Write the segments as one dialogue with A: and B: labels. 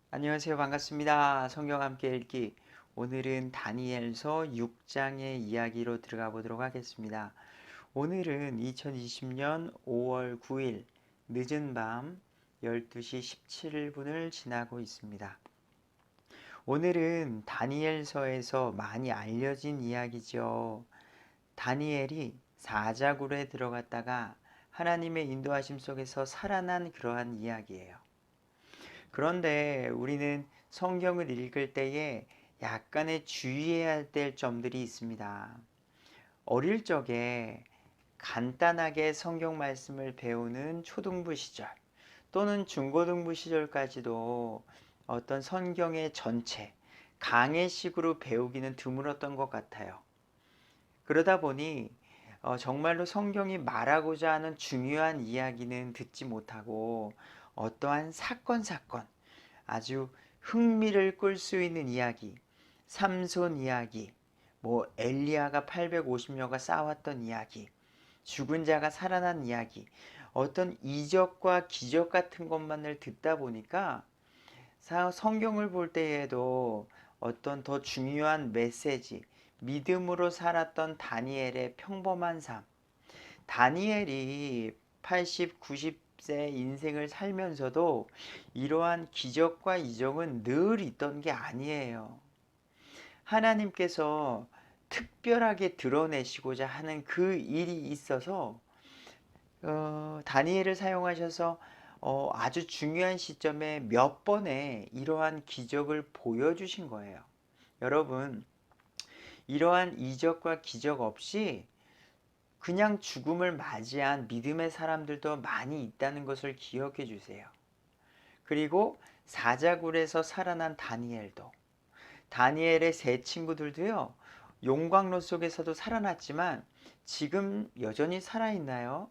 A: 안녕하세요. 반갑습니다. 성경 함께 읽기. 오늘은 다니엘서 6장의 이야기로 들어가 보도록 하겠습니다. 오늘은 2020년 5월 9일 늦은 밤 12시 17분을 지나고 있습니다. 오늘은 다니엘서에서 많이 알려진 이야기죠. 다니엘이 사자굴에 들어갔다가 하나님의 인도하심 속에서 살아난 그러한 이야기예요. 그런데 우리는 성경을 읽을 때에 약간의 주의해야 될 점들이 있습니다. 어릴 적에 간단하게 성경 말씀을 배우는 초등부 시절 또는 중고등부 시절까지도 어떤 성경의 전체, 강해식으로 배우기는 드물었던 것 같아요. 그러다 보니 정말로 성경이 말하고자 하는 중요한 이야기는 듣지 못하고 어떠한 사건, 아주 흥미를 끌 수 있는 이야기, 삼손 이야기, 엘리야가 850여가 싸웠던 이야기, 죽은 자가 살아난 이야기, 어떤 이적과 기적 같은 것만을 듣다 보니까 성경을 볼 때에도 어떤 더 중요한 메시지, 믿음으로 살았던 다니엘의 평범한 삶, 다니엘이 80, 90세 인생을 살면서도 이러한 기적과 이적은 늘 있던 게 아니에요. 하나님께서 특별하게 드러내시고자 하는 그 일이 있어서 다니엘을 사용하셔서 아주 중요한 시점에 몇 번의 이러한 기적을 보여주신 거예요. 여러분, 이러한 이적과 기적 없이 그냥 죽음을 맞이한 믿음의 사람들도 많이 있다는 것을 기억해 주세요. 그리고 사자굴에서 살아난 다니엘의 세 친구들도요, 용광로 속에서도 살아났지만 지금 여전히 살아있나요?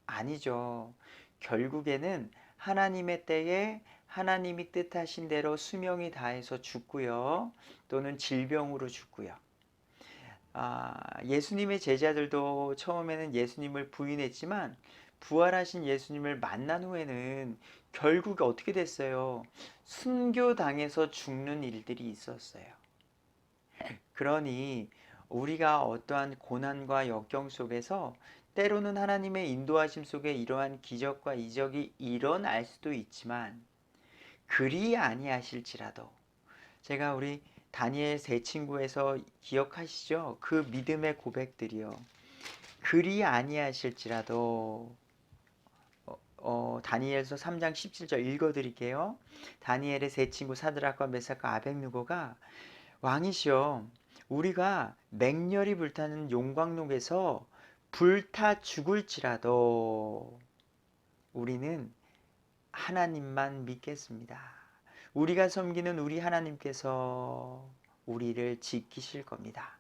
A: 아니죠. 결국에는 하나님의 때에 하나님이 뜻하신 대로 수명이 다해서 죽고요, 또는 질병으로 죽고요. 예수님의 제자들도 처음에는 예수님을 부인했지만 부활하신 예수님을 만난 후에는 결국 어떻게 됐어요? 순교당해서 죽는 일들이 있었어요. 그러니 우리가 어떠한 고난과 역경 속에서 때로는 하나님의 인도하심 속에 이러한 기적과 이적이 일어날 수도 있지만 그리 아니하실지라도, 제가 우리 다니엘 세 친구에서 기억하시죠? 그 믿음의 고백들이요. 그리 아니하실지라도 다니엘서 3장 17절 읽어드릴게요. 다니엘의 세 친구 사드락과 메삭과 아벳느고가 왕이시여, 우리가 맹렬히 불타는 용광록에서 불타 죽을지라도 우리는 하나님만 믿겠습니다. 우리가 섬기는 우리 하나님께서 우리를 지키실 겁니다.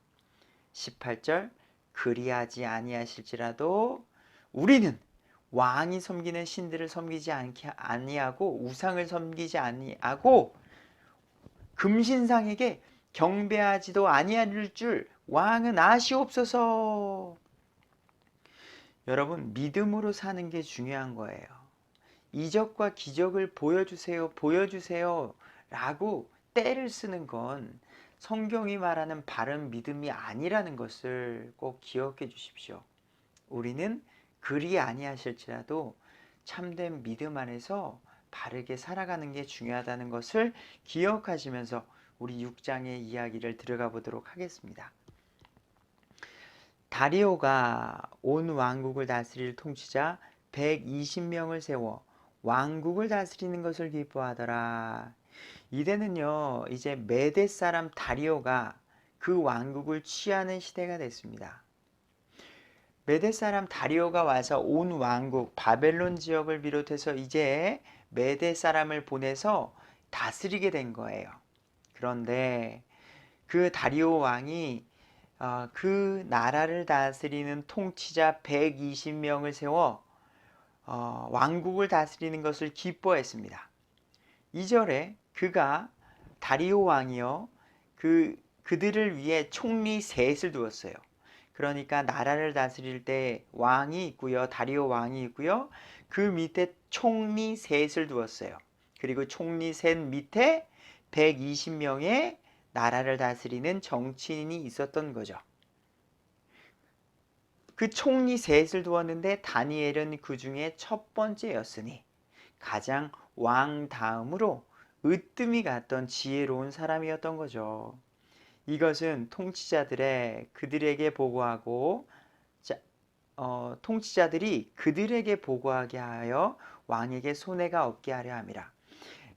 A: 18절, 그리하지 아니하실지라도 우리는 왕이 섬기는 신들을 섬기지 아니하고 우상을 섬기지 아니하고 금신상에게 경배하지도 아니할 줄 왕은 아시옵소서. 여러분, 믿음으로 사는 게 중요한 거예요. 이적과 기적을 보여주세요, 보여주세요 라고 떼를 쓰는 건 성경이 말하는 바른 믿음이 아니라는 것을 꼭 기억해 주십시오. 우리는 그리 아니하실지라도 참된 믿음 안에서 바르게 살아가는 게 중요하다는 것을 기억하시면서 우리 6장의 이야기를 들어가 보도록 하겠습니다. 다리오가 온 왕국을 다스릴 통치자 120명을 세워 왕국을 다스리는 것을 기뻐하더라. 이제는요, 이제 메대 사람 다리오가 그 왕국을 취하는 시대가 됐습니다. 메대 사람 다리오가 와서 온 왕국 바벨론 지역을 비롯해서 이제 메대 사람을 보내서 다스리게 된 거예요. 그런데 그 다리오 왕이 그 나라를 다스리는 통치자 120명을 세워 왕국을 다스리는 것을 기뻐했습니다. 2절에 그가 다리오 왕이요 그들을 위해 총리 셋을 두었어요. 그러니까 나라를 다스릴 때 왕이 있고요, 다리오 왕이 있고요, 그 밑에 총리 셋을 두었어요. 그리고 총리 셋 밑에 120명의 나라를 다스리는 정치인이 있었던 거죠. 그 총리 셋을 두었는데 다니엘은 그 중에 첫 번째였으니 가장 왕 다음으로 으뜸이 갔던 지혜로운 사람이었던 거죠. 이것은 통치자들의 그들에게 보고하고 통치자들이 그들에게 보고하게 하여 왕에게 손해가 없게 하려 함이라.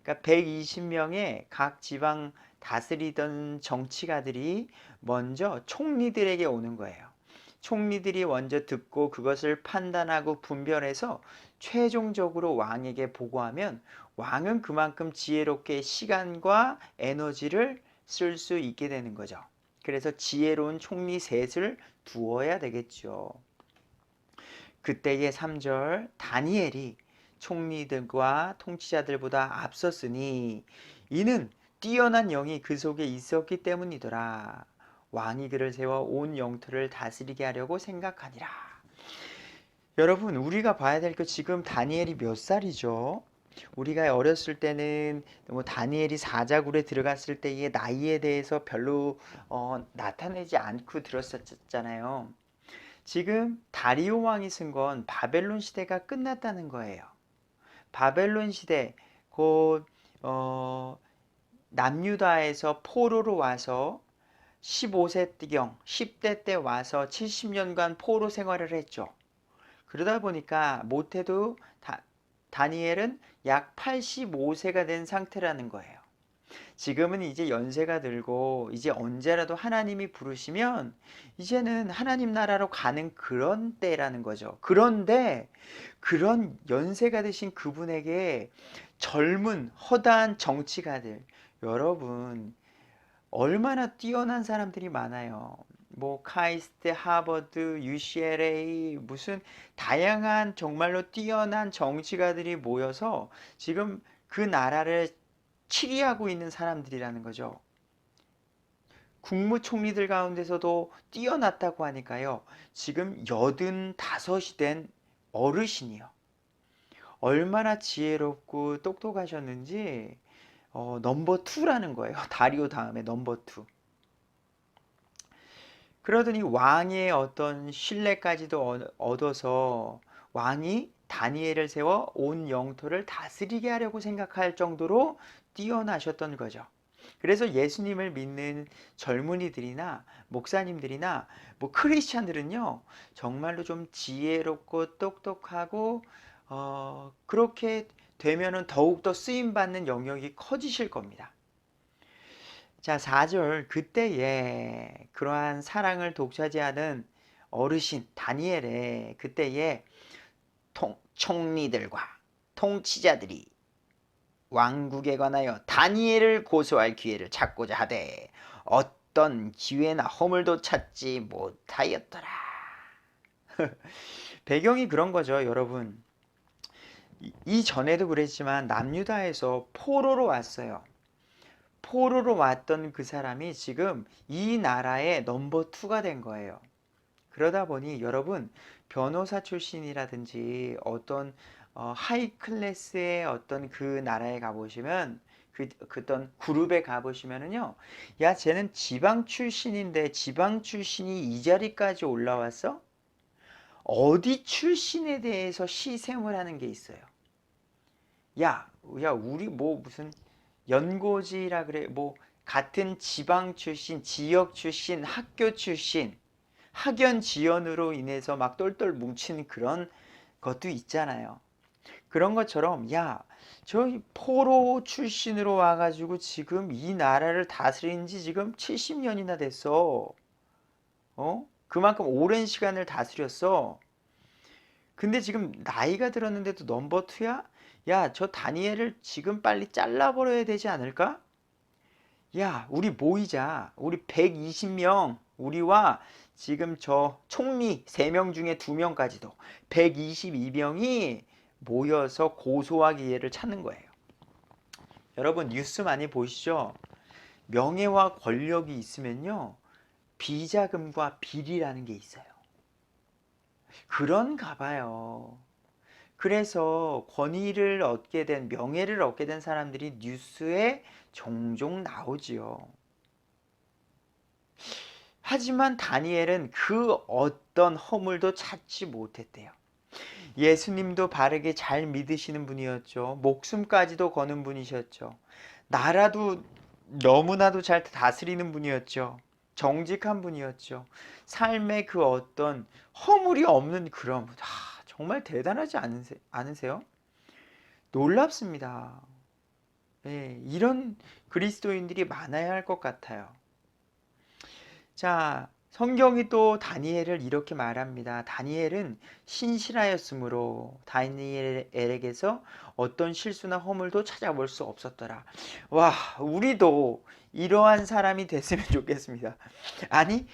A: 그러니까 120명의 각 지방 다스리던 정치가들이 먼저 총리들에게 오는 거예요. 총리들이 먼저 듣고 그것을 판단하고 분별해서 최종적으로 왕에게 보고하면 왕은 그만큼 지혜롭게 시간과 에너지를 쓸 수 있게 되는 거죠. 그래서 지혜로운 총리 셋을 두어야 되겠죠. 그때의 3절 다니엘이 총리들과 통치자들보다 앞섰으니 이는 뛰어난 영이 그 속에 있었기 때문이더라. 왕이 그를 세워 온 영토를 다스리게 하려고 생각하니라. 여러분, 우리가 봐야 될 거 지금 다니엘이 몇 살이죠? 우리가 어렸을 때는 뭐 다니엘이 사자굴에 들어갔을 때의 나이에 대해서 별로 나타내지 않고 들었었잖아요. 지금 다리오 왕이 쓴 건 바벨론 시대가 끝났다는 거예요. 바벨론 시대 곧 남유다에서 포로로 와서 15세경 10대 때 와서 70년간 포로 생활을 했죠. 그러다 보니까 못해도 다니엘은 약 85세가 된 상태라는 거예요. 지금은 이제 연세가 들고 이제 언제라도 하나님이 부르시면 이제는 하나님 나라로 가는 그런 때라는 거죠. 그런데 그런 연세가 드신 그분에게 젊은 허다한 정치가들, 여러분 얼마나 뛰어난 사람들이 많아요. 뭐 카이스트, 하버드, UCLA 무슨 다양한 정말로 뛰어난 정치가들이 모여서 지금 그 나라를 치리하고 있는 사람들이라는 거죠. 국무총리들 가운데서도 뛰어났다고 하니까요. 지금 85이 된 어르신이요. 얼마나 지혜롭고 똑똑하셨는지 넘버 2라는 거예요. 다리오 다음에 넘버 2. 그러더니 왕의 어떤 신뢰까지도 얻어서 왕이 다니엘을 세워 온 영토를 다스리게 하려고 생각할 정도로 뛰어나셨던 거죠. 그래서 예수님을 믿는 젊은이들이나 목사님들이나 뭐 크리스찬들은요 정말로 좀 지혜롭고 똑똑하고 그렇게 되면은 더욱더 쓰임받는 영역이 커지실 겁니다. 자, 4절 그때에 그러한 사랑을 독차지하는 어르신 다니엘의 그때에 총리들과 통치자들이 왕국에 관하여 다니엘을 고소할 기회를 찾고자 하되 어떤 기회나 허물도 찾지 못하였더라. 배경이 그런 거죠, 여러분. 이전에도 그랬지만 남유다에서 포로로 왔어요. 포로로 왔던 그 사람이 지금 이 나라의 넘버 2가 된 거예요. 그러다 보니 여러분 변호사 출신이라든지 어떤 하이 클래스의 어떤 그 나라에 가보시면 어떤 그룹에 가보시면은요, 야 쟤는 지방 출신인데 지방 출신이 이 자리까지 올라왔어? 어디 출신에 대해서 시샘을 하는 게 있어요. 야 우리 뭐 무슨 연고지라 그래, 뭐 같은 지방 출신, 지역 출신, 학교 출신, 학연 지연으로 인해서 막 똘똘 뭉친 그런 것도 있잖아요. 그런 것처럼 야 저희 포로 출신으로 와가지고 지금 이 나라를 다스린 지 지금 70년이나 됐어. 그만큼 오랜 시간을 다스렸어. 근데 지금 나이가 들었는데도 넘버 2야? 야, 저 다니엘을 지금 빨리 잘라버려야 되지 않을까? 야, 우리 모이자. 우리 120명, 우리와 지금 저 총리 3명 중에 2명까지도 122명이 모여서 고소와 기회를 찾는 거예요. 여러분 뉴스 많이 보시죠? 명예와 권력이 있으면요, 비자금과 비리라는 게 있어요. 그런가 봐요. 그래서 권위를 얻게 된, 명예를 얻게 된 사람들이 뉴스에 종종 나오지요. 하지만 다니엘은 그 어떤 허물도 찾지 못했대요. 예수님도 바르게 잘 믿으시는 분이었죠. 목숨까지도 거는 분이셨죠. 나라도 너무나도 잘 다스리는 분이었죠. 정직한 분이었죠. 삶의 그 어떤 허물이 없는 그런 분. 정말 대단하지 않으세요? 놀랍습니다. 예, 이런 그리스도인들이 많아야 할 것 같아요. 자, 성경이 또 다니엘을 이렇게 말합니다. 다니엘은 신실하였으므로 다니엘에게서 어떤 실수나 허물도 찾아볼 수 없었더라. 와, 우리도 이러한 사람이 됐으면 좋겠습니다. 아니,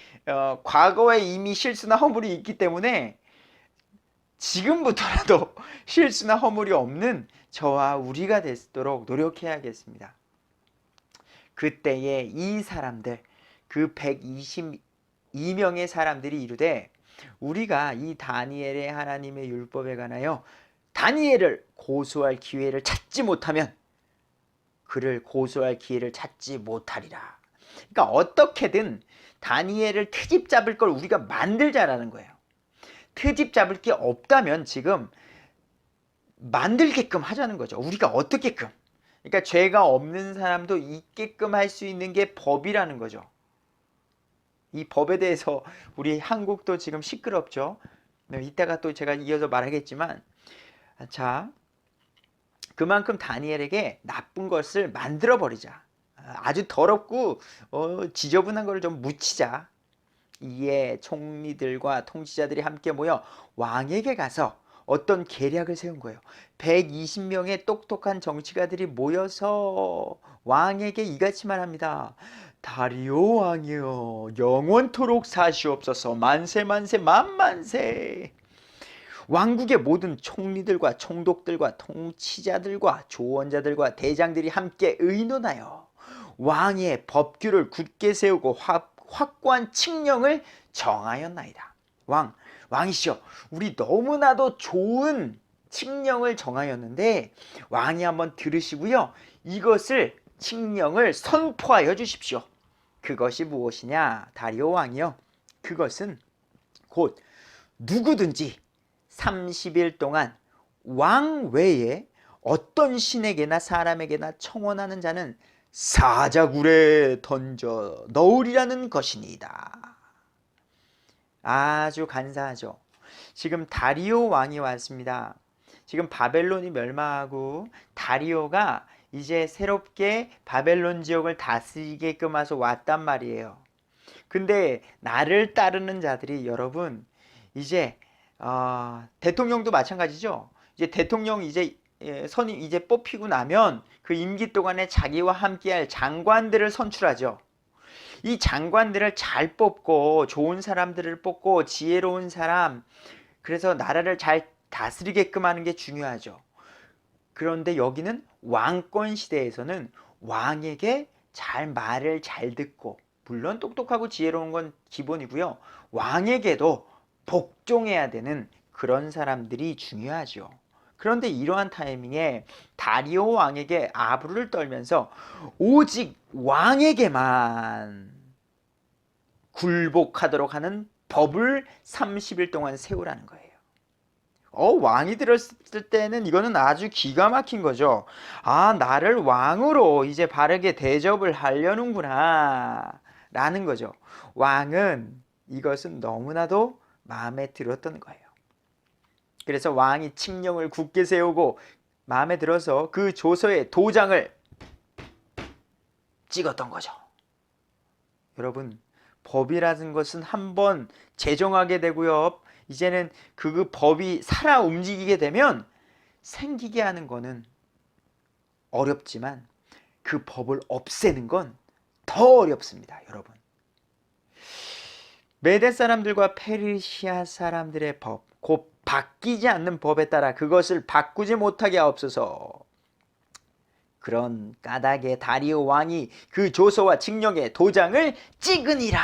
A: 과거에 이미 실수나 허물이 있기 때문에 지금부터라도 실수나 허물이 없는 저와 우리가 되도록 노력해야겠습니다. 그때에 이 사람들, 그 122명의 사람들이 이르되 우리가 이 다니엘의 하나님의 율법에 관하여 다니엘을 고소할 기회를 찾지 못하면 그를 고소할 기회를 찾지 못하리라. 그러니까 어떻게든 다니엘을 트집 잡을 걸 우리가 만들자라는 거예요. 트집 잡을 게 없다면 지금 만들게끔 하자는 거죠. 우리가 어떻게끔. 그러니까 죄가 없는 사람도 있게끔 할 수 있는 게 법이라는 거죠. 이 법에 대해서 우리 한국도 지금 시끄럽죠. 이따가 또 제가 이어서 말하겠지만, 자, 그만큼 다니엘에게 나쁜 것을 만들어 버리자. 아주 더럽고 지저분한 걸 좀 묻히자. 이에 총리들과 통치자들이 함께 모여 왕에게 가서 어떤 계략을 세운 거예요. 120명의 똑똑한 정치가들이 모여서 왕에게 이같이 말합니다. 다리오 왕이여, 영원토록 사시옵소서. 만세 만세 만만세. 왕국의 모든 총리들과 총독들과 통치자들과 조언자들과 대장들이 함께 의논하여 왕의 법규를 굳게 세우고 확고한 칙령을 정하였나이다. 왕이시여, 우리 너무나도 좋은 칙령을 정하였는데 왕이 한번 들으시고요, 이것을 칙령을 선포하여 주십시오. 그것이 무엇이냐? 다리오 왕이여, 그것은 곧 누구든지 30일 동안 왕 외에 어떤 신에게나 사람에게나 청혼하는 자는 사자굴에 던져 넣으리라는 것이니이다. 아주 간사하죠. 지금 다리오 왕이 왔습니다. 지금 바벨론이 멸망하고 다리오가 이제 새롭게 바벨론 지역을 다스리게끔 해서 왔단 말이에요. 근데 나를 따르는 자들이, 여러분, 이제 대통령도 마찬가지죠. 이제 대통령 선임 이제 뽑히고 나면 그 임기 동안에 자기와 함께할 장관들을 선출하죠. 이 장관들을 잘 뽑고 좋은 사람들을 뽑고 지혜로운 사람, 그래서 나라를 잘 다스리게끔 하는 게 중요하죠. 그런데 여기는 왕권 시대에서는 왕에게 말을 잘 듣고, 물론 똑똑하고 지혜로운 건 기본이고요, 왕에게도 복종해야 되는 그런 사람들이 중요하죠. 그런데 이러한 타이밍에 다리오 왕에게 아부를 떨면서 오직 왕에게만 굴복하도록 하는 법을 30일 동안 세우라는 거예요. 왕이 들었을 때는 이거는 아주 기가 막힌 거죠. 나를 왕으로 이제 바르게 대접을 하려는구나 라는 거죠. 왕은 이것은 너무나도 마음에 들었던 거예요. 그래서 왕이 칙령을 굳게 세우고 마음에 들어서 그 조서에 도장을 찍었던 거죠. 여러분, 법이라는 것은 한번 제정하게 되고요, 이제는 그 법이 살아 움직이게 되면 생기게 하는 거는 어렵지만 그 법을 없애는 건 더 어렵습니다. 여러분, 메대 사람들과 페르시아 사람들의 법, 곧 바뀌지 않는 법에 따라 그것을 바꾸지 못하게 하옵소서. 그런 까닭에 다리오 왕이 그 조서와 칙령의 도장을 찍으니라.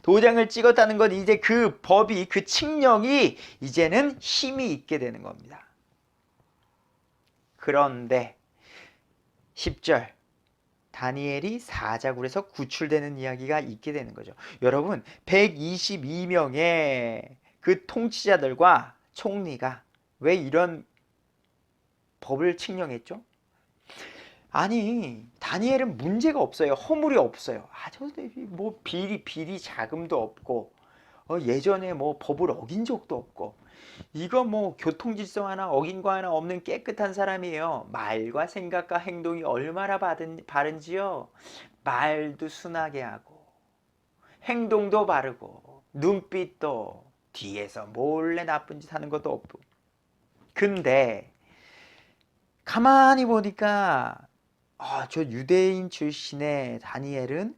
A: 도장을 찍었다는 건 이제 그 법이, 그 칙령이 이제는 힘이 있게 되는 겁니다. 그런데 10절 다니엘이 사자굴에서 구출되는 이야기가 있게 되는 거죠. 여러분 122명의 그 통치자들과 총리가 왜 이런 법을 칙령했죠? 아니 다니엘은 문제가 없어요. 허물이 없어요. 뭐 비리 자금도 없고 예전에 뭐 법을 어긴 적도 없고 이거 뭐 교통질서 하나 어긴 거 하나 없는 깨끗한 사람이에요. 말과 생각과 행동이 얼마나 바른지요. 말도 순하게 하고 행동도 바르고 눈빛도 뒤에서 몰래 나쁜 짓 하는 것도 없고. 근데 가만히 보니까 저 유대인 출신의 다니엘은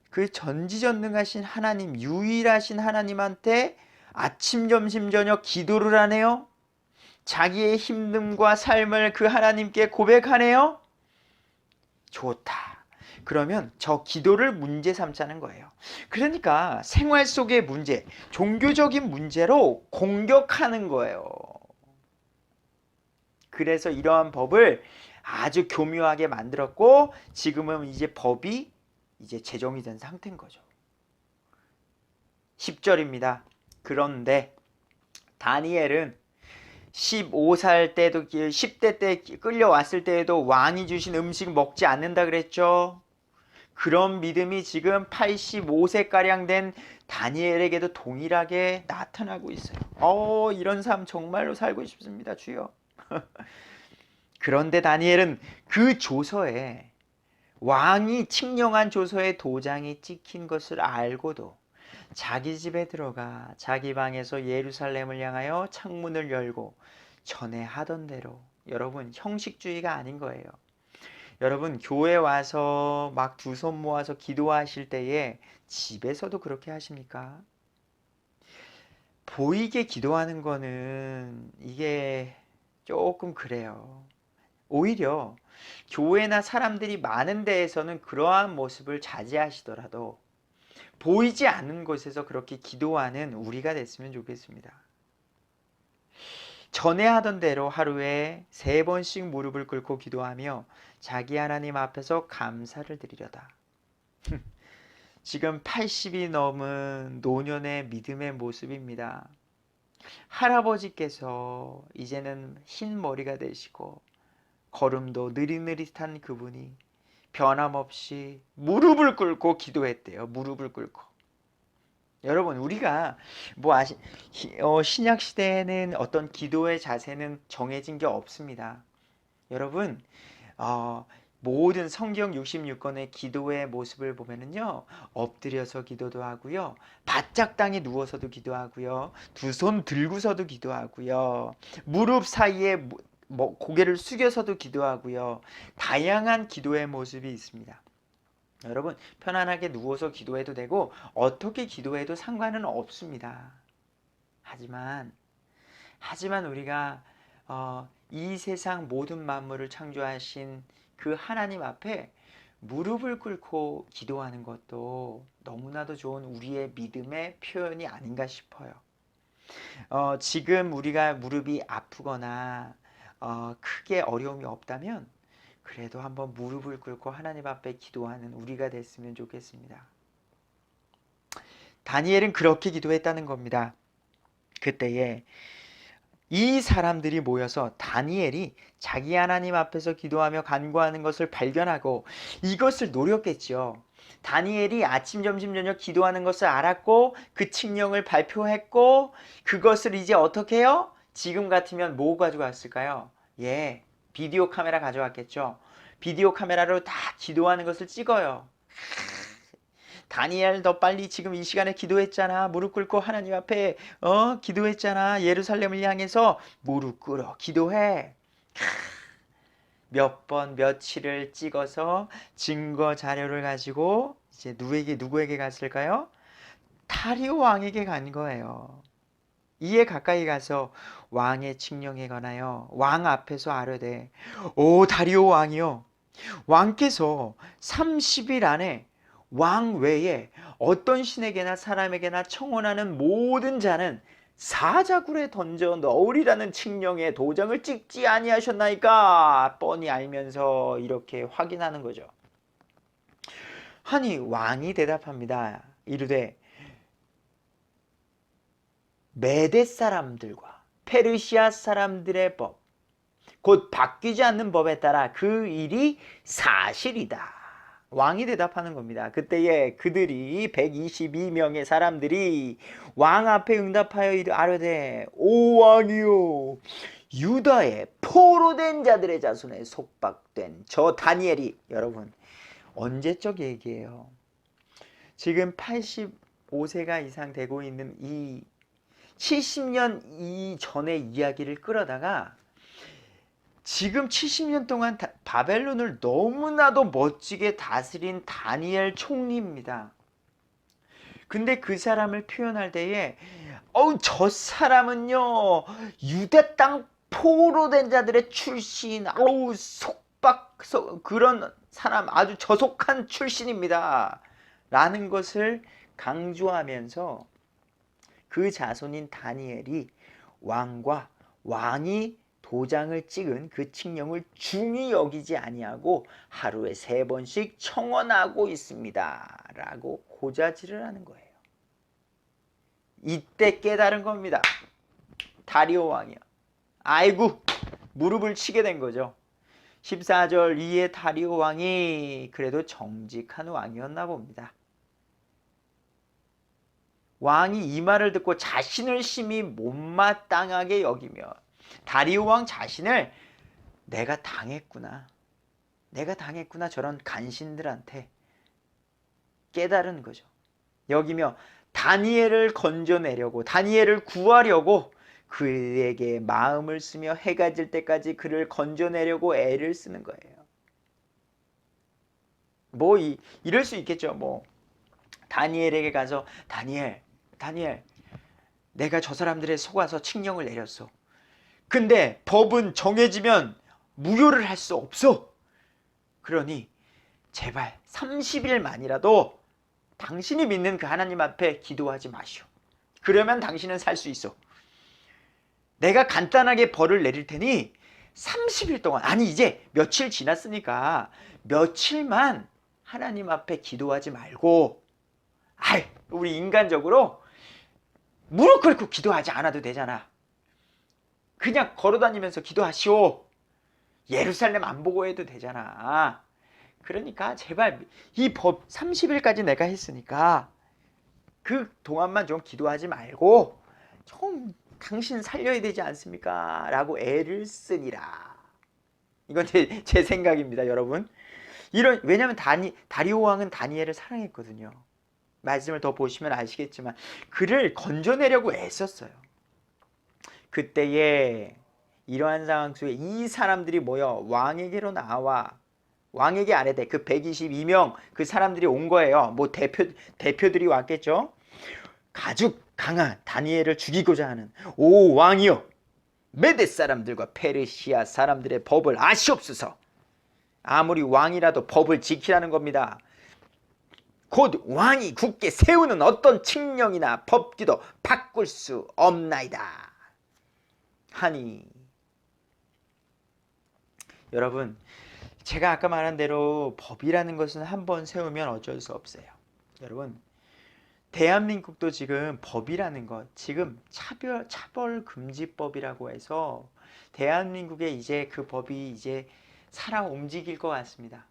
A: 그 전지전능하신 하나님, 유일하신 하나님한테 아침 점심 저녁 기도를 하네요. 자기의 힘듦과 삶을 그 하나님께 고백하네요. 좋다. 그러면 저 기도를 문제 삼자는 거예요. 그러니까 생활 속의 문제, 종교적인 문제로 공격하는 거예요. 그래서 이러한 법을 아주 교묘하게 만들었고 지금은 이제 법이 이제 제정이 된 상태인 거죠. 10절입니다. 그런데 다니엘은 15살 때도 10대 때 끌려왔을 때에도 왕이 주신 음식 먹지 않는다 그랬죠. 그런 믿음이 지금 85세가량 된 다니엘에게도 동일하게 나타나고 있어요. 이런 삶 정말로 살고 싶습니다, 주여. 그런데 다니엘은 그 조서에 왕이 칙령한 조서에 도장이 찍힌 것을 알고도 자기 집에 들어가 자기 방에서 예루살렘을 향하여 창문을 열고 전에 하던 대로, 여러분 형식주의가 아닌 거예요. 여러분 교회 와서 막 두 손 모아서 기도하실 때에 집에서도 그렇게 하십니까? 보이게 기도하는 거는 이게 조금 그래요. 오히려 교회나 사람들이 많은 데에서는 그러한 모습을 자제하시더라도 보이지 않는 곳에서 그렇게 기도하는 우리가 됐으면 좋겠습니다. 전에 하던 대로 하루에 3번씩 무릎을 꿇고 기도하며 자기 하나님 앞에서 감사를 드리려다. 지금 80이 넘은 노년의 믿음의 모습입니다. 할아버지께서 이제는 흰 머리가 되시고 걸음도 느릿느릿한 그분이 변함없이 무릎을 꿇고 기도했대요. 무릎을 꿇고. 여러분 우리가 신약 시대에는 어떤 기도의 자세는 정해진 게 없습니다. 여러분 모든 성경 66권의 기도의 모습을 보면은요, 엎드려서 기도도 하고요, 바짝 땅에 누워서도 기도하고요, 두 손 들고서도 기도하고요, 무릎 사이에 고개를 숙여서도 기도하고요, 다양한 기도의 모습이 있습니다. 여러분 편안하게 누워서 기도해도 되고 어떻게 기도해도 상관은 없습니다. 하지만 우리가 이 세상 모든 만물을 창조하신 그 하나님 앞에 무릎을 꿇고 기도하는 것도 너무나도 좋은 우리의 믿음의 표현이 아닌가 싶어요. 지금 우리가 무릎이 아프거나 크게 어려움이 없다면 그래도 한번 무릎을 꿇고 하나님 앞에 기도하는 우리가 됐으면 좋겠습니다. 다니엘은 그렇게 기도했다는 겁니다. 그때에 이 사람들이 모여서 다니엘이 자기 하나님 앞에서 기도하며 간구하는 것을 발견하고 이것을 노렸겠죠. 다니엘이 아침 점심 저녁 기도하는 것을 알았고 그 칙령을 발표했고 그것을 이제 어떻게 해요? 지금 같으면 뭐 가져갔을까요? 비디오 카메라 가져왔겠죠. 비디오 카메라로 다 기도하는 것을 찍어요. 다니엘 너 빨리 지금 이 시간에 기도했잖아. 무릎 꿇고 하나님 앞에 기도했잖아. 예루살렘을 향해서 무릎 꿇어 기도해. 몇 번 며칠을 찍어서 증거 자료를 가지고 이제 누구에게 갔을까요? 다리오 왕에게 간 거예요. 이에 가까이 가서 왕의 칙령에 관하여 왕 앞에서 아뢰되, 오 다리오 왕이여, 왕께서 30일 안에 왕 외에 어떤 신에게나 사람에게나 청혼하는 모든 자는 사자굴에 던져 넣으리라는 칙령에 도장을 찍지 아니하셨나이까? 뻔히 알면서 이렇게 확인하는 거죠. 하니 왕이 대답합니다. 이르되 메대 사람들과 페르시아 사람들의 법, 곧 바뀌지 않는 법에 따라 그 일이 사실이다. 왕이 대답하는 겁니다. 그때에 그들이 122명의 사람들이 왕 앞에 응답하여 아뢰되 오 왕이요, 유다의 포로된 자들의 자손에 속박된 저 다니엘이, 여러분 언제적 얘기예요? 지금 85세가 이상 되고 있는 이 70년 이전의 이야기를 끌어다가 지금 70년 동안 바벨론을 너무나도 멋지게 다스린 다니엘 총리입니다. 근데 그 사람을 표현할 때에 저 사람은요 유대 땅 포로된 자들의 출신, 그런 사람, 아주 저속한 출신입니다 라는 것을 강조하면서 그 자손인 다니엘이 왕이 도장을 찍은 그 칙령을 중히 여기지 아니하고 하루에 3번씩 청원하고 있습니다 라고 고자질을 하는 거예요. 이때 깨달은 겁니다. 다리오 왕이요. 아이고, 무릎을 치게 된 거죠. 14절 이에 다리오 왕이 그래도 정직한 왕이었나 봅니다. 왕이 이 말을 듣고 자신을 심히 못마땅하게 여기며 다리오 왕 자신을 내가 당했구나 저런 간신들한테 깨달은 거죠. 여기며 다니엘을 건져내려고, 다니엘을 구하려고 그에게 마음을 쓰며 해가 질 때까지 그를 건져내려고 애를 쓰는 거예요. 이럴 수 있겠죠. 다니엘에게 가서 다니엘 내가 저 사람들의 속아서 칙령을 내렸어. 근데 법은 정해지면 무효를 할 수 없어. 그러니 제발 30일만이라도 당신이 믿는 그 하나님 앞에 기도하지 마시오. 그러면 당신은 살 수 있어. 내가 간단하게 벌을 내릴 테니 30일 동안, 아니 이제 며칠 지났으니까 며칠만 하나님 앞에 기도하지 말고, 우리 인간적으로 무릎 꿇고 기도하지 않아도 되잖아. 그냥 걸어다니면서 기도하시오. 예루살렘 안 보고 해도 되잖아. 그러니까 제발 이 법 30일까지 내가 했으니까 그 동안만 좀 기도하지 말고 좀 당신 살려야 되지 않습니까? 라고 애를 쓰니라. 이건 제 생각입니다, 여러분. 왜냐하면 다리오 왕은 다니엘을 사랑했거든요. 말씀을 더 보시면 아시겠지만 그를 건져내려고 애썼어요. 그때에 이러한 상황 속에 이 사람들이 모여 왕에게로 나와 왕에게 아뢰되, 그 122명 그 사람들이 온 거예요. 대표들이 왔겠죠. 가죽 강한 다니엘을 죽이고자 하는 오 왕이여, 메대 사람들과 페르시아 사람들의 법을 아시옵소서. 아무리 왕이라도 법을 지키라는 겁니다. 곧 왕이 굳게 세우는 어떤 칙령이나 법규도 바꿀 수 없나이다 하니, 여러분 제가 아까 말한 대로 법이라는 것은 한번 세우면 어쩔 수 없어요. 여러분 대한민국도 지금 법이라는 것, 지금 차별금지법이라고 해서 대한민국에 이제 그 법이 이제 살아 움직일 것 같습니다.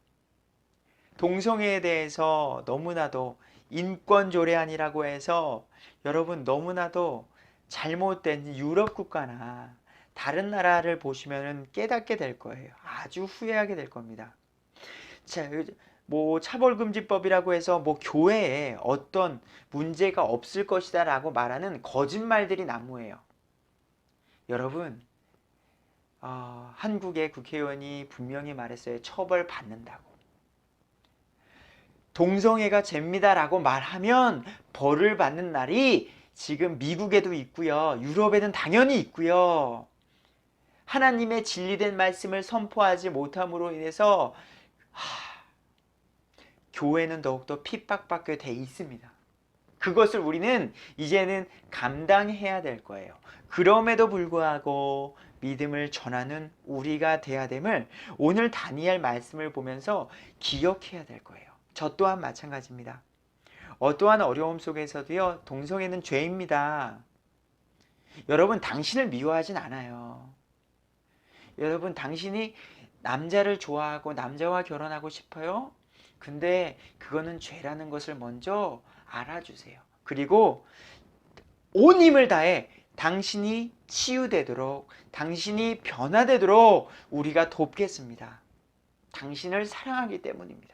A: 동성애에 대해서 너무나도 인권조례안이라고 해서 여러분 너무나도 잘못된 유럽 국가나 다른 나라를 보시면 깨닫게 될 거예요. 아주 후회하게 될 겁니다. 자, 차별금지법이라고 해서 교회에 어떤 문제가 없을 것이다 라고 말하는 거짓말들이 난무해요. 여러분 한국의 국회의원이 분명히 말했어요. 처벌받는다고. 동성애가 죄입니다 라고 말하면 벌을 받는 날이 지금 미국에도 있고요. 유럽에는 당연히 있고요. 하나님의 진리된 말씀을 선포하지 못함으로 인해서 교회는 더욱더 핍박받게 돼 있습니다. 그것을 우리는 이제는 감당해야 될 거예요. 그럼에도 불구하고 믿음을 전하는 우리가 돼야 됨을 오늘 다니엘 말씀을 보면서 기억해야 될 거예요. 저 또한 마찬가지입니다. 어떠한 어려움 속에서도요, 동성애는 죄입니다. 여러분, 당신을 미워하진 않아요. 여러분, 당신이 남자를 좋아하고 남자와 결혼하고 싶어요? 근데 그거는 죄라는 것을 먼저 알아주세요. 그리고 온 힘을 다해 당신이 치유되도록, 당신이 변화되도록 우리가 돕겠습니다. 당신을 사랑하기 때문입니다.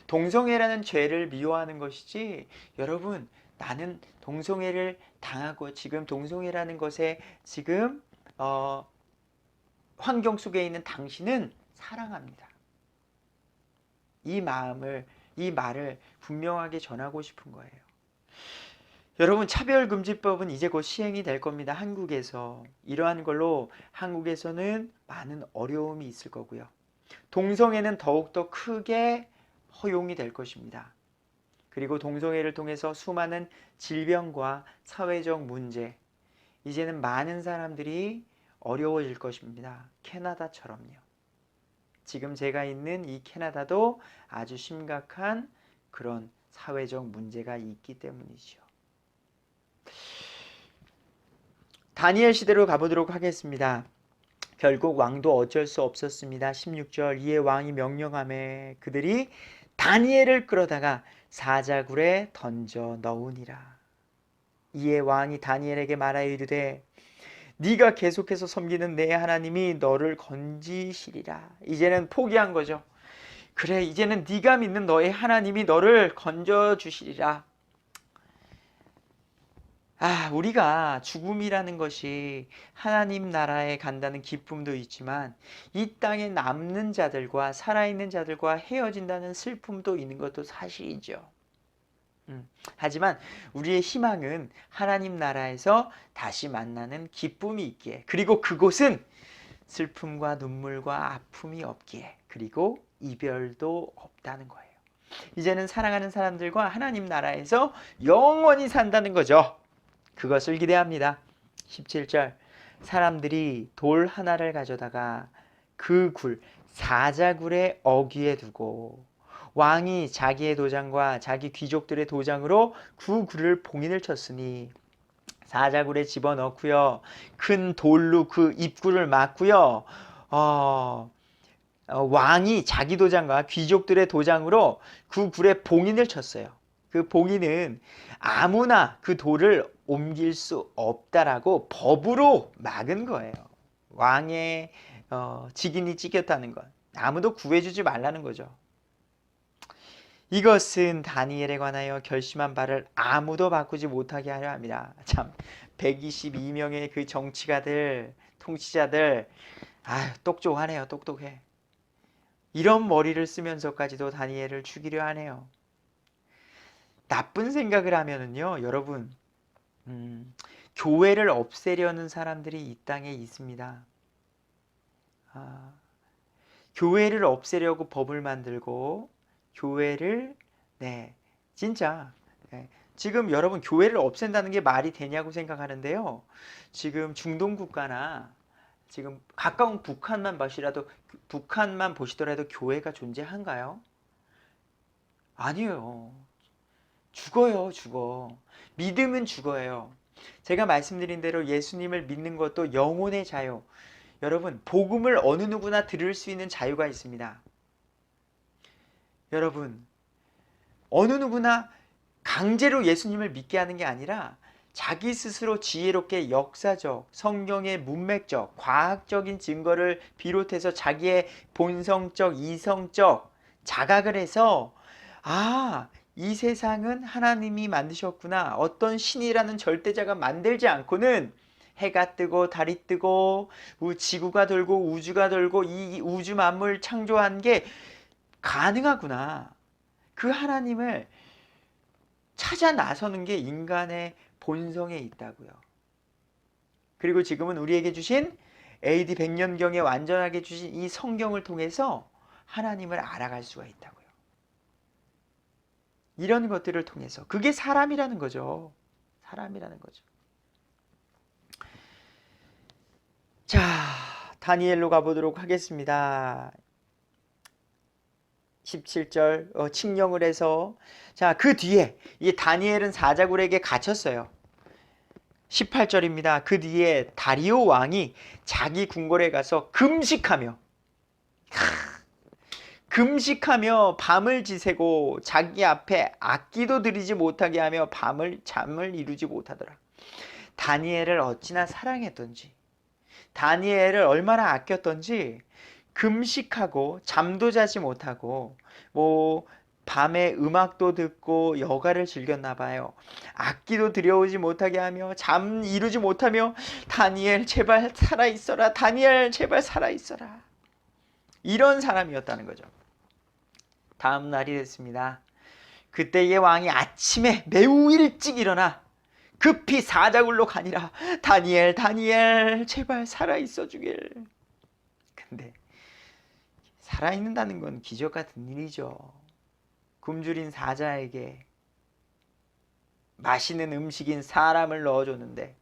A: 동성애라는 죄를 미워하는 것이지, 여러분, 나는 동성애를 당하고 지금 동성애라는 것에 지금 환경 속에 있는 당신은 사랑합니다. 이 말을 분명하게 전하고 싶은 거예요. 여러분, 차별금지법은 이제 곧 시행이 될 겁니다. 한국에서. 이러한 걸로 한국에서는 많은 어려움이 있을 거고요. 동성애는 더욱더 크게 허용이 될 것입니다. 그리고 동성애를 통해서 수많은 질병과 사회적 문제, 이제는 많은 사람들이 어려워질 것입니다. 캐나다처럼요. 지금 제가 있는 이 캐나다도 아주 심각한 그런 사회적 문제가 있기 때문이죠. 다니엘 시대로 가보도록 하겠습니다. 결국 왕도 어쩔 수 없었습니다. 16절, 이에 왕이 명령하매 그들이 다니엘을 끌어다가 사자굴에 던져 넣으니라. 이에 왕이 다니엘에게 말하여 이르되 네가 계속해서 섬기는 내 하나님이 너를 건지시리라. 이제는 포기한 거죠. 그래, 이제는 네가 믿는 너의 하나님이 너를 건져주시리라. 우리가 죽음이라는 것이 하나님 나라에 간다는 기쁨도 있지만 이 땅에 남는 자들과 살아있는 자들과 헤어진다는 슬픔도 있는 것도 사실이죠. 하지만 우리의 희망은 하나님 나라에서 다시 만나는 기쁨이 있기에, 그리고 그곳은 슬픔과 눈물과 아픔이 없기에, 그리고 이별도 없다는 거예요. 이제는 사랑하는 사람들과 하나님 나라에서 영원히 산다는 거죠. 그것을 기대합니다. 17절, 사람들이 돌 하나를 가져다가 그 사자굴의 어귀에 두고 왕이 자기의 도장과 자기 귀족들의 도장으로 그 굴을 봉인을 쳤으니 사자굴에 집어넣고요, 큰 돌로 그 입구를 막고요, 왕이 자기 도장과 귀족들의 도장으로 그 굴에 봉인을 쳤어요. 그 봉인은 아무나 그 돌을 옮길 수 없다라고 법으로 막은 거예요. 왕의 직인이 찍혔다는 것, 아무도 구해주지 말라는 거죠. 이것은 다니엘에 관하여 결심한 바를 아무도 바꾸지 못하게 하려 합니다. 참, 122명의 그 정치가들, 통치자들, 똑똑하네요. 똑똑해. 이런 머리를 쓰면서까지도 다니엘을 죽이려 하네요. 나쁜 생각을 하면은요, 여러분, 교회를 없애려는 사람들이 이 땅에 있습니다. 교회를 없애려고 법을 만들고 교회를 진짜 지금 여러분, 교회를 없앤다는 게 말이 되냐고 생각하는데요. 지금 중동 국가나 지금 가까운 북한만 보시더라도 교회가 존재한가요? 아니에요. 죽어요. 죽어. 믿음은 죽어요. 제가 말씀드린 대로 예수님을 믿는 것도 영혼의 자유. 여러분, 복음을 어느 누구나 들을 수 있는 자유가 있습니다. 여러분, 어느 누구나 강제로 예수님을 믿게 하는 게 아니라 자기 스스로 지혜롭게 역사적, 성경의 문맥적, 과학적인 증거를 비롯해서 자기의 본성적, 이성적 자각을 해서 이 세상은 하나님이 만드셨구나. 어떤 신이라는 절대자가 만들지 않고는 해가 뜨고 달이 뜨고 지구가 돌고 우주가 돌고 이 우주 만물 창조한 게 가능하구나. 그 하나님을 찾아 나서는 게 인간의 본성에 있다고요. 그리고 지금은 우리에게 주신 AD 100년경에 완전하게 주신 이 성경을 통해서 하나님을 알아갈 수가 있다고요. 이런 것들을 통해서 그게 사람이라는 거죠. 사람이라는 거죠. 자, 다니엘로 가보도록 하겠습니다. 17절 칙령을 해서 자, 그 뒤에 이 다니엘은 사자굴에게 갇혔어요. 18절입니다. 그 뒤에 다리오 왕이 자기 궁궐에 가서 금식하며 밤을 지새고 자기 앞에 악기도 드리지 못하게 하며 잠을 이루지 못하더라. 다니엘을 어찌나 사랑했던지, 다니엘을 얼마나 아꼈던지 금식하고 잠도 자지 못하고 밤에 음악도 듣고 여가를 즐겼나 봐요. 악기도 들여오지 못하게 하며 잠 이루지 못하며 다니엘 제발 살아있어라. 다니엘 제발 살아있어라. 이런 사람이었다는 거죠. 다음 날이 됐습니다. 그때의 왕이 아침에 매우 일찍 일어나 급히 사자굴로 가니라. 다니엘 다니엘 제발 살아있어 주길. 근데 살아있는다는 건 기적 같은 일이죠. 굶주린 사자에게 맛있는 음식인 사람을 넣어줬는데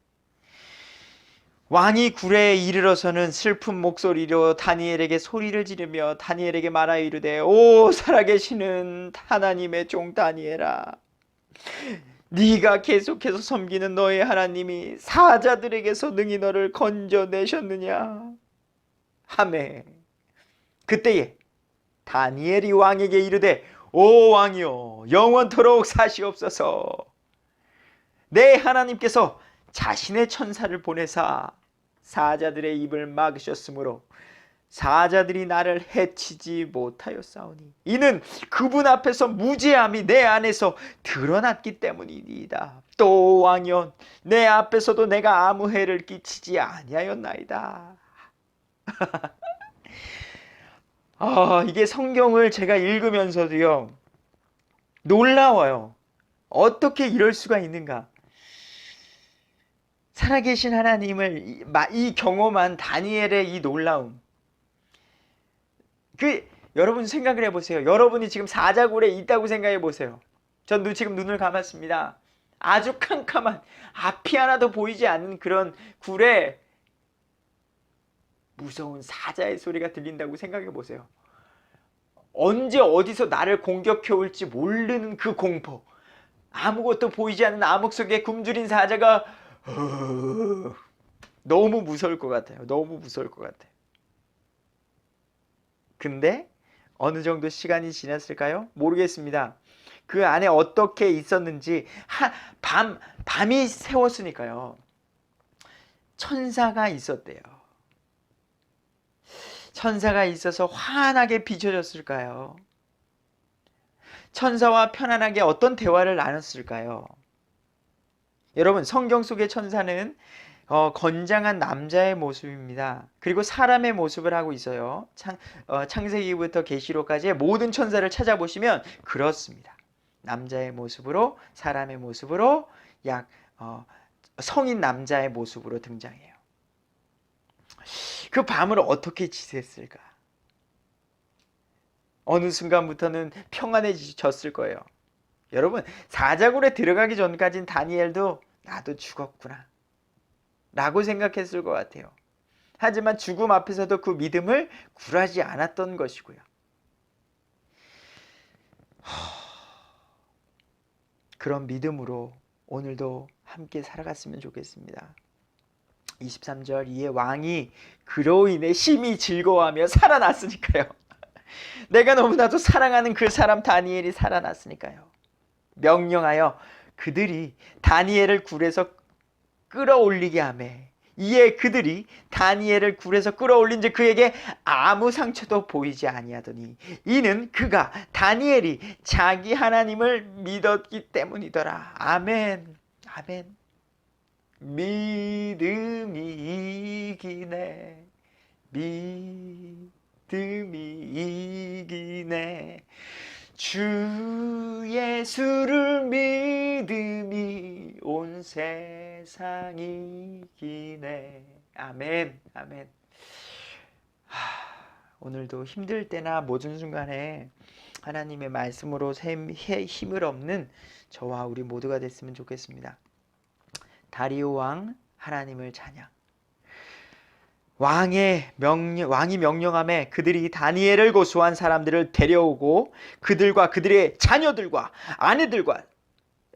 A: 왕이 굴에 이르러서는 슬픈 목소리로 다니엘에게 소리를 지르며 다니엘에게 말하여 이르되 오 살아계시는 하나님의 종 다니엘아, 네가 계속해서 섬기는 너의 하나님이 사자들에게서 능히 너를 건져내셨느냐 하매 그때에 다니엘이 왕에게 이르되 오 왕이여 영원토록 사시옵소서. 내 하나님께서 자신의 천사를 보내사 사자들의 입을 막으셨으므로 사자들이 나를 해치지 못하였사오니 이는 그분 앞에서 무죄함이 내 안에서 드러났기 때문이니이다. 또 왕이여 내 앞에서도 내가 아무 해를 끼치지 아니하였나이다. 이게 성경을 제가 읽으면서도요 놀라워요. 어떻게 이럴 수가 있는가. 살아계신 하나님을 이 경험한 다니엘의 이 놀라움. 여러분 생각을 해보세요. 여러분이 지금 사자굴에 있다고 생각해 보세요. 전 지금 눈을 감았습니다. 아주 캄캄한 앞이 하나도 보이지 않는 그런 굴에 무서운 사자의 소리가 들린다고 생각해 보세요. 언제 어디서 나를 공격해 올지 모르는 그 공포. 아무것도 보이지 않는 암흑 속에 굶주린 사자가 너무 무서울 것 같아요. 너무 무서울 것 같아요. 근데 어느 정도 시간이 지났을까요? 모르겠습니다. 그 안에 어떻게 있었는지 밤이 새웠으니까요. 천사가 있었대요. 천사가 있어서 환하게 비춰졌을까요? 천사와 편안하게 어떤 대화를 나눴을까요? 여러분 성경 속의 천사는 건장한 남자의 모습입니다. 그리고 사람의 모습을 하고 있어요. 창세기부터 계시록까지의 모든 천사를 찾아보시면 그렇습니다. 남자의 모습으로 사람의 모습으로 성인 남자의 모습으로 등장해요. 그 밤을 어떻게 지냈을까? 어느 순간부터는 평안해졌을 거예요. 여러분 사자굴에 들어가기 전까진 다니엘도 나도 죽었구나 라고 생각했을 것 같아요. 하지만 죽음 앞에서도 그 믿음을 굴하지 않았던 것이고요. 그런 믿음으로 오늘도 함께 살아갔으면 좋겠습니다. 23절 이에 왕이 그로 인해 심히 즐거워하며 살아났으니까요. 내가 너무나도 사랑하는 그 사람 다니엘이 살아났으니까요. 명령하여 그들이 다니엘을 굴에서 끌어올리게 하며 이에 그들이 다니엘을 굴에서 끌어올린즉 그에게 아무 상처도 보이지 아니하더니 이는 그가 다니엘이 자기 하나님을 믿었기 때문이더라. 아멘. 아멘. 믿음이 이기네. 믿음이 이기네. 주 예수를 믿음이 온 세상이 이기네. 아멘. 아멘. 오늘도 힘들 때나 모든 순간에 하나님의 말씀으로 힘을 얻는 저와 우리 모두가 됐으면 좋겠습니다. 다리오 왕 하나님을 찬양. 왕이 명령함에 그들이 다니엘을 고소한 사람들을 데려오고 그들과 그들의 자녀들과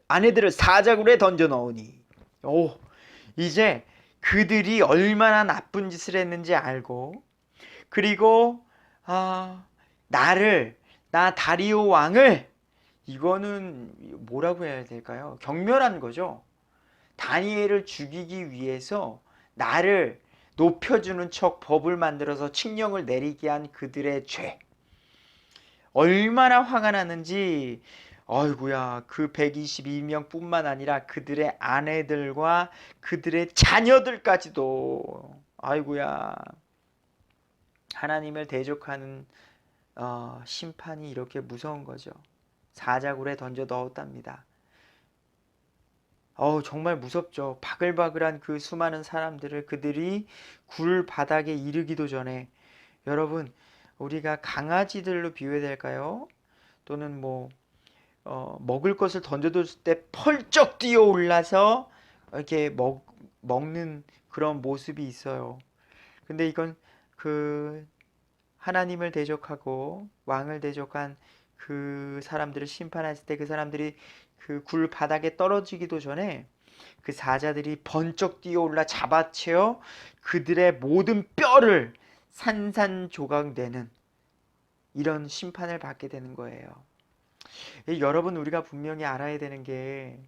A: 아내들을 사자굴에 던져 넣으니, 이제 그들이 얼마나 나쁜 짓을 했는지 알고, 그리고 나 다리오 왕을, 이거는 뭐라고 해야 될까요? 경멸한 거죠. 다니엘을 죽이기 위해서 나를 높여주는 척 법을 만들어서 칙령을 내리게 한 그들의 죄, 얼마나 화가 나는지. 어이구야, 그 122명 뿐만 아니라 그들의 아내들과 그들의 자녀들까지도, 아이구야, 하나님을 대적하는 심판이 이렇게 무서운 거죠. 사자굴에 던져 넣었답니다. 정말 무섭죠. 바글바글한 그 수많은 사람들을 그들이 굴 바닥에 이르기도 전에, 여러분, 우리가 강아지들로 비유해야 될까요? 또는 먹을 것을 던져뒀을 때 펄쩍 뛰어 올라서 이렇게 먹는 그런 모습이 있어요. 근데 이건 그 하나님을 대적하고 왕을 대적한 그 사람들을 심판했을 때 그 사람들이 그 굴 바닥에 떨어지기도 전에 그 사자들이 번쩍 뛰어올라 잡아채어 그들의 모든 뼈를 산산조각 내는 이런 심판을 받게 되는 거예요. 여러분, 우리가 분명히 알아야 되는 게,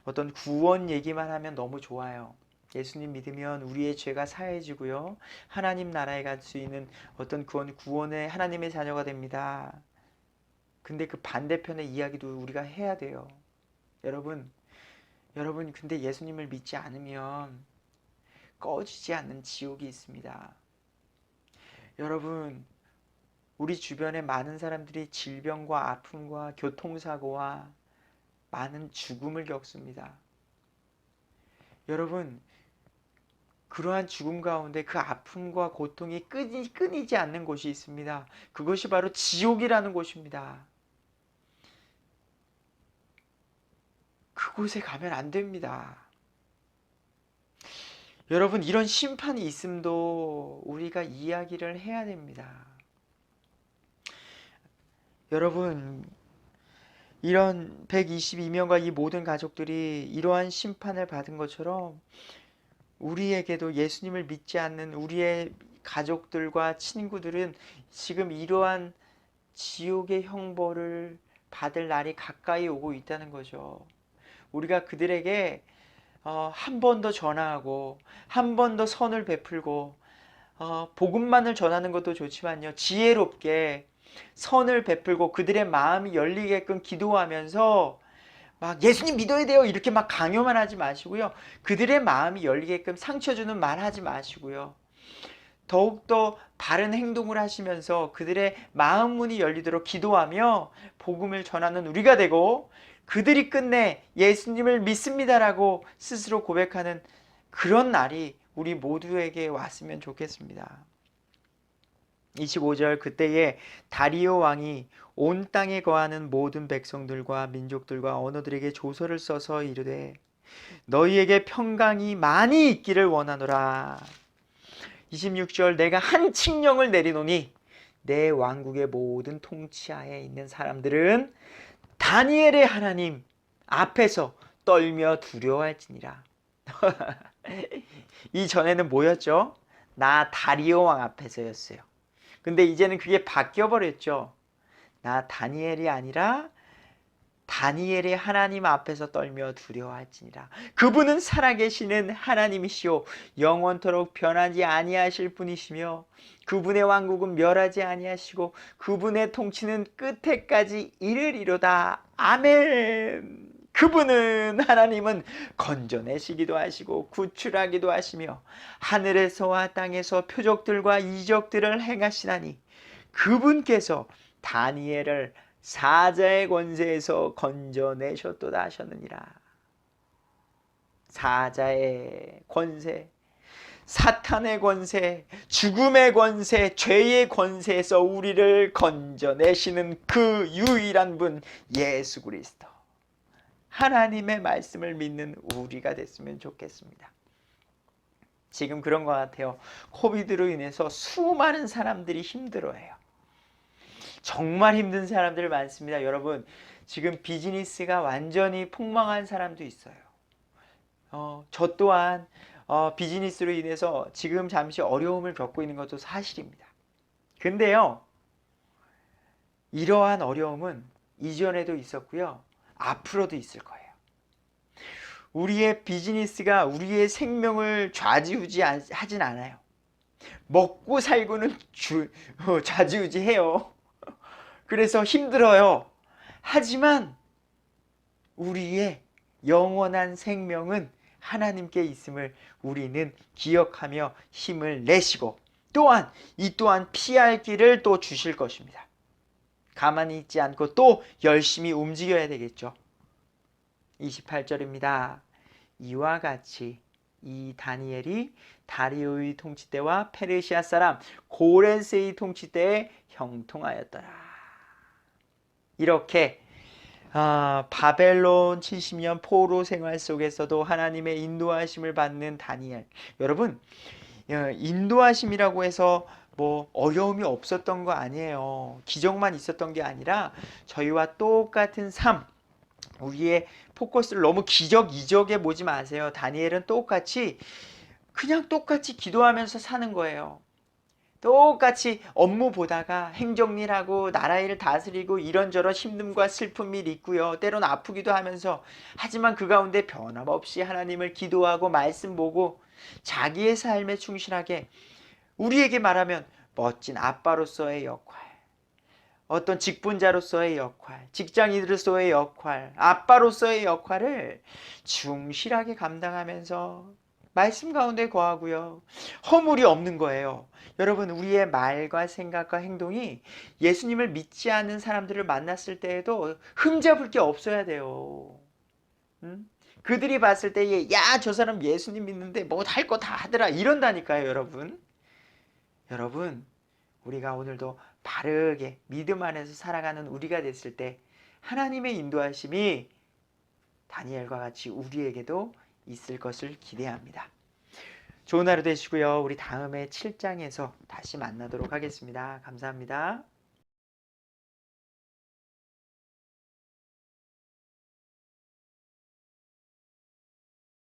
A: 어떤 구원 얘기만 하면 너무 좋아요. 예수님 믿으면 우리의 죄가 사해지고요, 하나님 나라에 갈 수 있는 어떤 구원의 하나님의 자녀가 됩니다. 근데 그 반대편의 이야기도 우리가 해야 돼요. 여러분, 근데 예수님을 믿지 않으면 꺼지지 않는 지옥이 있습니다. 여러분, 우리 주변에 많은 사람들이 질병과 아픔과 교통사고와 많은 죽음을 겪습니다. 여러분, 그러한 죽음 가운데 그 아픔과 고통이 끊이지 않는 곳이 있습니다. 그것이 바로 지옥이라는 곳입니다. 그곳에 가면 안 됩니다. 여러분, 이런 심판이 있음도 우리가 이야기를 해야 됩니다. 여러분, 이런 122명과 이 모든 가족들이 이러한 심판을 받은 것처럼 우리에게도, 예수님을 믿지 않는 우리의 가족들과 친구들은 지금 이러한 지옥의 형벌을 받을 날이 가까이 오고 있다는 거죠. 우리가 그들에게 한 번 더 전화하고 한 번 더 선을 베풀고, 복음만을 전하는 것도 좋지만요, 지혜롭게 선을 베풀고 그들의 마음이 열리게끔 기도하면서 막 예수님 믿어야 돼요 이렇게 막 강요만 하지 마시고요, 그들의 마음이 열리게끔 상처 주는 말 하지 마시고요, 더욱더 바른 행동을 하시면서 그들의 마음 문이 열리도록 기도하며 복음을 전하는 우리가 되고, 그들이 끝내 예수님을 믿습니다라고 스스로 고백하는 그런 날이 우리 모두에게 왔으면 좋겠습니다. 25절, 그때에 다리오 왕이 온 땅에 거하는 모든 백성들과 민족들과 언어들에게 조서를 써서 이르되 너희에게 평강이 많이 있기를 원하노라. 26절, 내가 한 칙령을 내리노니 내 왕국의 모든 통치하에 있는 사람들은 다니엘의 하나님 앞에서 떨며 두려워할지니라. 이전에는 뭐였죠? 나 다리오 왕 앞에서였어요. 근데 이제는 그게 바뀌어버렸죠. 나 다니엘이 아니라 다니엘의 하나님 앞에서 떨며 두려워할지니라. 그분은 살아계시는 하나님이시오 영원토록 변하지 아니하실 분이시며 그분의 왕국은 멸하지 아니하시고 그분의 통치는 끝에까지 이르리로다. 아멘. 그분은, 하나님은 건져내시기도 하시고 구출하기도 하시며 하늘에서와 땅에서 표적들과 이적들을 행하시나니 그분께서 다니엘을 사자의 권세에서 건져내셨도다 하셨느니라. 사자의 권세, 사탄의 권세, 죽음의 권세, 죄의 권세에서 우리를 건져내시는 그 유일한 분 예수 그리스도. 하나님의 말씀을 믿는 우리가 됐으면 좋겠습니다. 지금 그런 것 같아요. 코비드로 인해서 수많은 사람들이 힘들어해요. 정말 힘든 사람들 많습니다. 여러분, 지금 비즈니스가 완전히 폭망한 사람도 있어요. 저 또한 비즈니스로 인해서 지금 잠시 어려움을 겪고 있는 것도 사실입니다. 근데요, 이러한 어려움은 이전에도 있었고요, 앞으로도 있을 거예요. 우리의 비즈니스가 우리의 생명을 좌지우지하진 않아요. 먹고 살고는 좌지우지해요. 그래서 힘들어요. 하지만 우리의 영원한 생명은 하나님께 있음을 우리는 기억하며 힘을 내시고 또한 이 또한 피할 길을 또 주실 것입니다. 가만히 있지 않고 또 열심히 움직여야 되겠죠. 28절입니다. 이와 같이 이 다니엘이 다리오의 통치 때와 페르시아 사람 고레스의 통치 때에 형통하였더라. 이렇게 바벨론 70년 포로 생활 속에서도 하나님의 인도하심을 받는 다니엘. 여러분, 인도하심이라고 해서 뭐 어려움이 없었던 거 아니에요. 기적만 있었던 게 아니라 저희와 똑같은 삶, 우리의 포커스를 너무 기적 이적에 보지 마세요. 다니엘은 그냥 똑같이 기도하면서 사는 거예요. 똑같이 업무 보다가 행정일하고 나라 일 다스리고 이런저런 힘듦과 슬픔이 있고요. 때로는 아프기도 하면서, 하지만 그 가운데 변함없이 하나님을 기도하고 말씀 보고 자기의 삶에 충실하게, 우리에게 말하면 멋진 아빠로서의 역할, 어떤 직분자로서의 역할, 직장인으로서의 역할, 아빠로서의 역할을 충실하게 감당하면서 말씀 가운데 거하고요. 허물이 없는 거예요. 여러분, 우리의 말과 생각과 행동이 예수님을 믿지 않는 사람들을 만났을 때에도 흠잡을 게 없어야 돼요. 그들이 봤을 때에 야, 저 사람 예수님 믿는데 뭐 할 거 다 하더라, 이런다니까요. 여러분, 우리가 오늘도 바르게 믿음 안에서 살아가는 우리가 됐을 때 하나님의 인도하심이 다니엘과 같이 우리에게도 있을 것을 기대합니다. 좋은 하루 되시고요. 우리 다음에 7장에서 다시 만나도록 하겠습니다. 감사합니다.